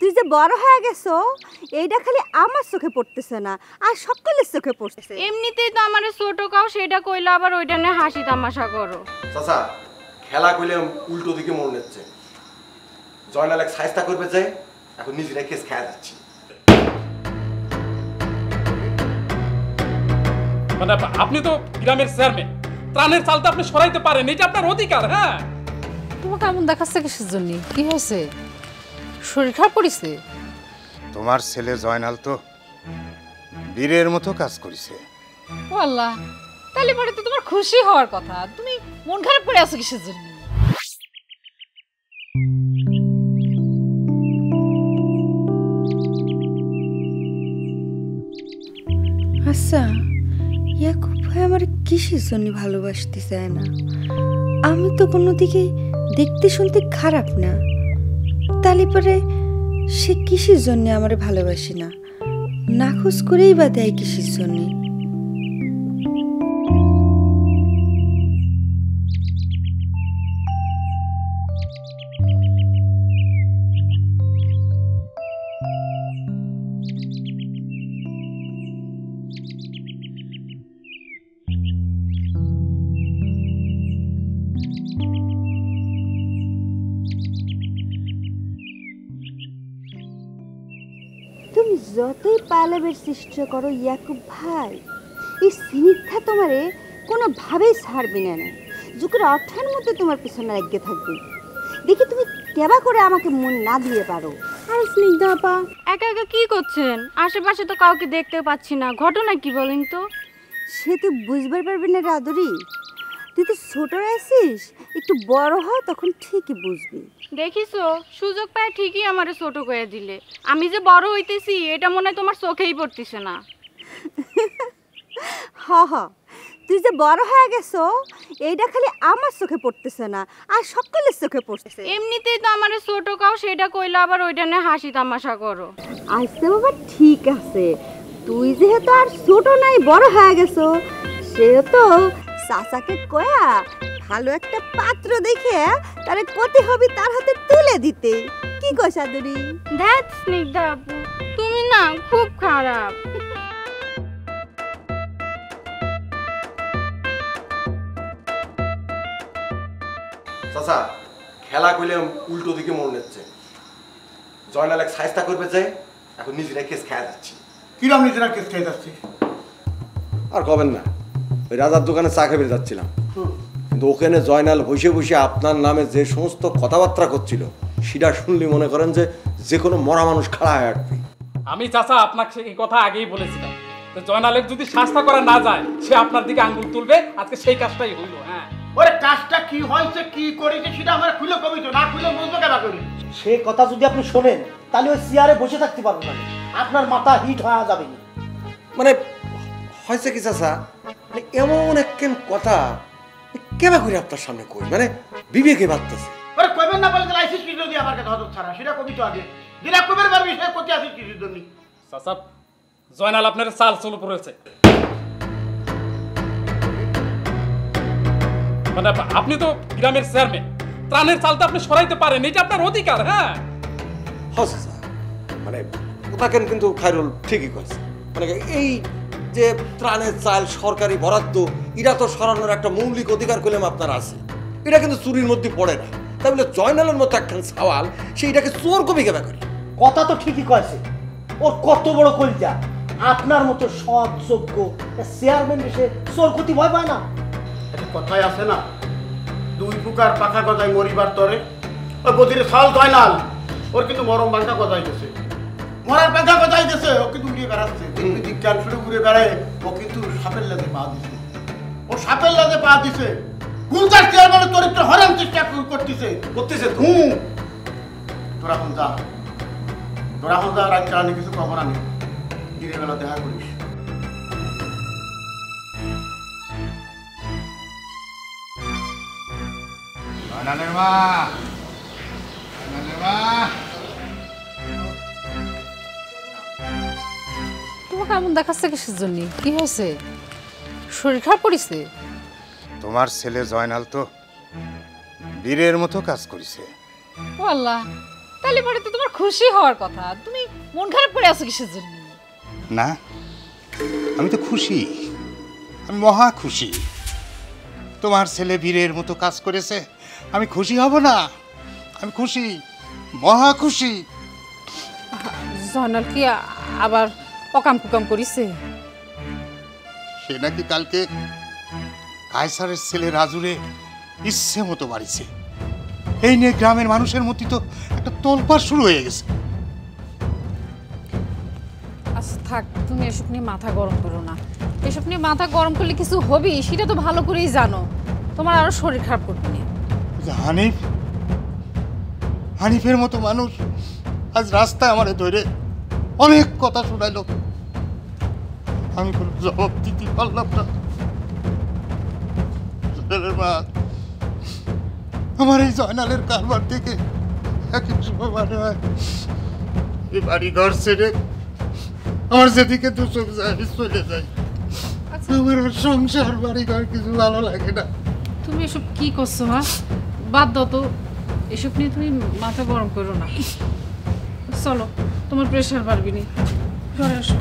তুই যে বড় হয়ে গেছো এইটা খালি আমার চোখে পড়তেছে না, আর সকলের চোখে পড়তেছে। এমনিতেই তো আমার ছোট কাও সেটা কইলো, আবার ওইটা নিয়ে হাসি তামাশা করো। চাচা খেলা কইলে উল্টো দিকে মন নিচ্ছে। জয়নাল এক সাইজটা করবে যাই, এখন নিজেরা কেস খেয়ে যাচ্ছি। মানে আপনি তো গ্রামের চেয়ারম্যান, ত্রাণের চালটা আপনি সরাইতে পারেন, এটা আপনার অধিকার। হ্যাঁ, তোমাকে এমন দেখাচ্ছে কিসের জন্য? কি হয়েছে? শরীর খারাপ করেছে? তোমার ছেলে জয়নাল তো বীরের মতো কাজ করেছে। ও আল্লাহ, তাহলে পরে তো তোমার খুশি হওয়ার কথা, তুমি মন খারাপ করে আছো কিসের জন্য? আচ্ছা, ইয়াকুব ভাই আমার কিসের জন্য ভালোবাসতে চায় না? আমি তো কোনো দিকে দেখতে শুনতে খারাপ না, তাহলে পরে সে কিসের জন্য আমার ভালোবাসে না? নাখোশ করেই বা দেয় কিসের জন্যে? তুমি যতই পালাবের চেষ্টা করো ইয়াকুব ভাই, এই স্নিগ্ধা তোমারে কোনোভাবেই ছাড়বে না। যুগের অর্থের মধ্যে তোমার পিছনে লাগিয়ে থাকবে। দেখি তুমি কেবা করে আমাকে মন না দিয়ে পারো। আর স্নিগ্ধা আপা একা একা কি করছেন? আশেপাশে তো কাউকে দেখতে পাচ্ছি না, ঘটনা কি বলেন তো? সে তো বুঝবার পারবে না রাদুরি, তুই তো ছোট আছিস, একটু বড় হ তখন ঠিকই বুঝবি। দেখিছো, সুযোগ পায় ঠিকই আমারে ছোট করে দিলে। আমি যে বড় হইতেছি এটা মনে হয় তোমার চোখেই পড়তেছে না। হ হ, তুই যে বড় হয়ে গেছো এইটা খালি আমার চোখে পড়তেছে না, আর সকলের চোখে পড়তেছে। এমনিতেই তো আমার ছোট কাও সেটা কইলো, আবার ওইটা নিয়ে হাসি তামাশা করো। আচ্ছা বাবা ঠিক আছে, তুই যেহেতু আর ছোট নাই বড় হয়ে গেছো, সেহেতু চাচাকে কয়া ভালো একটা পাত্র দেখে তারে কতে হবে তার হাতে তুলে দিতে। কি কয় সাদুরি? ধ্যাৎ স্নিগ্ধা আপু, তুমি না খুব খারাপ। চাচা খেলা কইলে উল্টো দিকে মন নিচ্ছে। জয়নাল এক সাইজটা করবে যাই, এখন নিজেরা কেস খেয়ে যাচ্ছি। কিরম নিজেরা কেস খেয়ে যাচ্ছি? আর কবেন না, ওই রাজার দোকানে চা খেয়ে যাচ্ছিলাম, কিন্তু ওখানে জয়নাল বসে বসে আপনার নামে যে সমস্ত কথাবার্তা করছিল সেটা শুনলে মনে করেন যে যে কোনো মরা মানুষ খাড়া হয়ে আসবে। আমি চাচা আপনাকে এই কথা আগেই বলেছিলাম, তো জয়নালের যদি শাস্তা করা না যায় সে আপনার দিকে আঙ্গুল তুলবে। আজকে সেই কাজটাই হইল। হ্যাঁ, ওরে কাজটা কি হয়েছে, কি করেছে সেটা আমরা খুলে কবি তো, না খুলে বুঝবো কেন করি? সে কথা যদি আপনি শোনেন তাহলে ওই চেয়ারে বসে থাকতে পারবেন না, আপনার মাথা হিট হয়ে যাবে। মানে হয়েছে কি চাচা, মানে এমন একখান কথা কেবা করে আপনার সামনে কই, মানে বিবেকে বাড়তেছে। ওরে কইবেন না বলে লাইসেন্স কি যদি আমার কাছে হজর ছাড়া সেটা কবি তো আগে দিনা কবের পারবি, সে কোথায় আসিস কিছুর জন্য? চাচা জয়নাল আপনার চাল চলে পড়েছে। মানে আপনি তো গ্রামের চেয়ারম্যান, ত্রাণের চালটা আপনি সরাইতে পারেন, এটা আপনার অধিকার। হ্যাঁ হ্যাঁ চাচা, মানে ওটাকে কিন্তু খায়রুল ঠিকই করেছে। মানে এই যে ত্রাণের চাল সরকারি বরাদ্দ, এটা তো সরানোর একটা মৌলিক অধিকার করলাম আপনার আছে, এটা কিন্তু চুরির মধ্যে পড়ে না। তাই বলে জয়নালের মতো একখান সওয়াল সেইটাকে চোর কবি কেবা করি? কথা তো ঠিকই কয়েছে, ওর কত বড় কলজা। আপনার মতো সৎ যোগ্য চেয়ারম্যান এসে চোর ক্ষতি ভয় পায় না? একটা কথাই আছে না, দুই প্রকার পাখা গজায় মরিবার তরে। ওই বদিরে সাল জয়নাল ওর কিন্তু মরম বাঙ্কা গজাইতেছে, মরার পাখা গজাইতেছে, ও কিন্তু উড়িয়ে বেড়াচ্ছে। বিজ্ঞান শুরু ঘুরে বেড়ায়, ও কিন্তু সাপের লাদে পা দিছে। ও সাপের লাদে পা দিছে, গুলজার চেয়ারম্যানের চরিত্র হরান চেষ্টা করতেছে। তোরা এখন যা, তোরা এখন যা, রাত চালানি কিছু খবর আনি, দিনের বেলা দেখা করিস। তোমাকে এমন দেখাচ্ছে কিসের জন্য? কি হয়েছে? শরীর খারাপ করেছে? তোমার ছেলে জয়নাল তো বীরের মতো কাজ করেছে। ও আল্লাহ, তাহলে পরে তো তোমার খুশি হওয়ার কথা, তুমি মন খারাপ করে আছো কিসের জন্য? না, আমি তো খুশি, আমি মহা খুশি। তোমার ছেলে বীরের মতো কাজ করেছে, আমি খুশি হব না? আমি খুশি, মহা খুশি। জয়নাল কি আবার অকাম কুকাম করিছে? সে নাকি কালকে কায়সারের ছেলে রাজুরে ইচ্ছে মতো বাড়িছে। এই নিয়ে গ্রামের মানুষের মধ্যে তো একটা তোলপাড় শুরু হয়ে গেছে। আচ্ছা থাক, তুমি এসব নিয়ে মাথা গরম করো না। এসব নিয়ে মাথা গরম করলে কিছু হবেই, সেটা তো ভালো করেই জানো। তোমার আরো শরীর খারাপ করবে না। হানিফ, হানিফের মতো মানুষ আজ রাস্তায় আমারে ধরে অনেক কথা শোনাইল, আমি কোনো জবাব দিতে পারলাম না। মা, আমার এই জয়নালের কারবার থেকে এক এক সময় মনে হয় এই বাড়ি ঘর ছেড়ে আমার যেদিকে দু চোখ যায় চলে যায়। আমার আর সংসার বাড়ি ঘর কিছু ভালো লাগে না। তুমি এসব কি করছো? হ্যাঁ, বাদ দাও তো, এসব নিয়ে তুমি মাথা গরম করো না। চলো, তোমার প্রেশার বাড়বি না। ঘরে আসো।